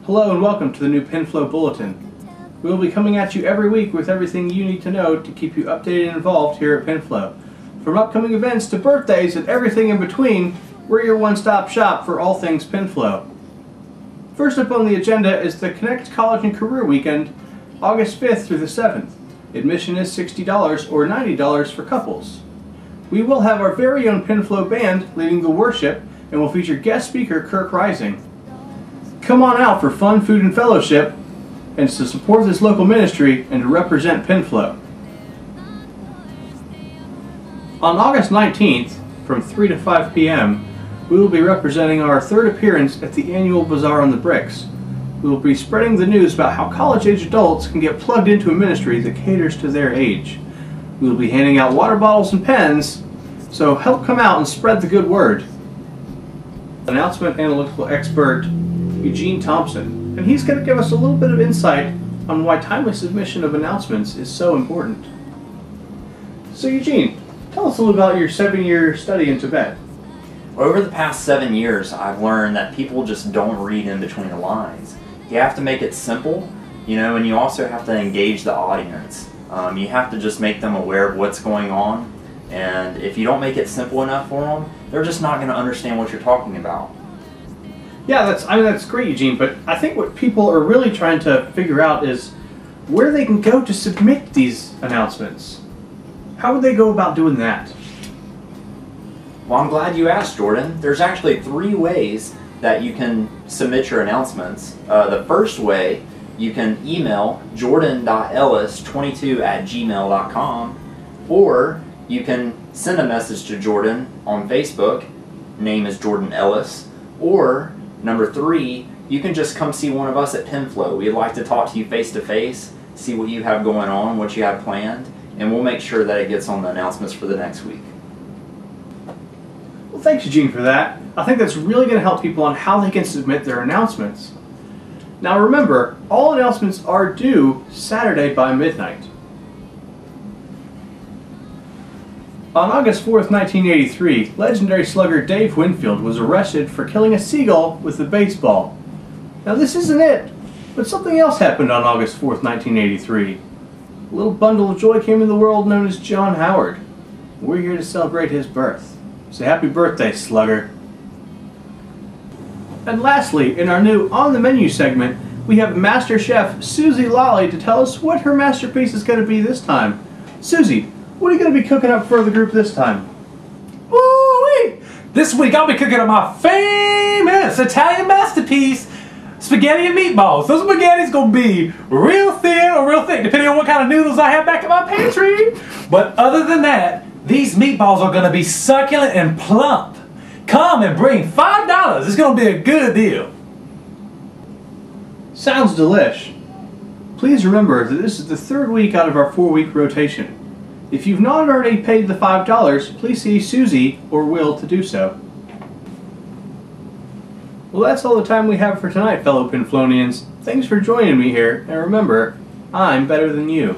Hello and welcome to the new Pinflow Bulletin. We will be coming at you every week with everything you need to know to keep you updated and involved here at Pinflow. From upcoming events to birthdays and everything in between, we're your one-stop shop for all things Pinflow. First up on the agenda is the Connect College and Career Weekend, August 5th through the 7th. Admission is $60 or $90 for couples. We will have our very own Pinflow band leading the worship and will feature guest speaker Kirk Rising. Come on out for fun, food, and fellowship, and to support this local ministry and to represent Pinflow. On August 19th, from 3 to 5 p.m., we will be representing our third appearance at the annual Bazaar on the Bricks. We will be spreading the news about how college-age adults can get plugged into a ministry that caters to their age. We will be handing out water bottles and pens, so help come out and spread the good word. Announcement analytical expert Eugene Thompson, and he's going to give us a little bit of insight on why timely submission of announcements is so important. So Eugene, tell us a little about your 7-year study in Tibet. Over the past 7 years, I've learned that people just don't read in between the lines. You have to make it simple, and you also have to engage the audience. You have to just make them aware of what's going on, and if you don't make it simple enough for them, they're just not going to understand what you're talking about. Yeah, that's great, Eugene, but I think what people are really trying to figure out is where they can go to submit these announcements. How would they go about doing that? Well, I'm glad you asked, Jordan. There's actually 3 ways that you can submit your announcements. The first way, you can email jordan.ellis22@gmail.com, or you can send a message to Jordan on Facebook, name is Jordan Ellis, or number 3, you can just come see one of us at Pinflow. We'd like to talk to you face to face, see what you have going on, what you have planned, and we'll make sure that it gets on the announcements for the next week. Well, thanks, Eugene, for that. I think that's really going to help people on how they can submit their announcements. Now remember, all announcements are due Saturday by midnight. On August 4th, 1983, legendary slugger Dave Winfield was arrested for killing a seagull with a baseball. Now this isn't it, but something else happened on August 4th, 1983. A little bundle of joy came in the world known as John Howard. We're here to celebrate his birth. So happy birthday, slugger. And lastly, in our new On the Menu segment, we have Master Chef Susie Lawley to tell us what her masterpiece is going to be this time. Susie, what are you going to be cooking up for the group this time? Ooh-wee! This week I'll be cooking up my famous Italian masterpiece, spaghetti and meatballs. Those spaghetti's going to be real thin or real thick, depending on what kind of noodles I have back in my pantry. But other than that, these meatballs are going to be succulent and plump. Come and bring $5. It's going to be a good deal. Sounds delish. Please remember that this is the 3rd week out of our 4-week rotation. If you've not already paid the $5, please see Susie or Will to do so. Well, that's all the time we have for tonight, fellow Pinflonians. Thanks for joining me here, and remember, I'm better than you.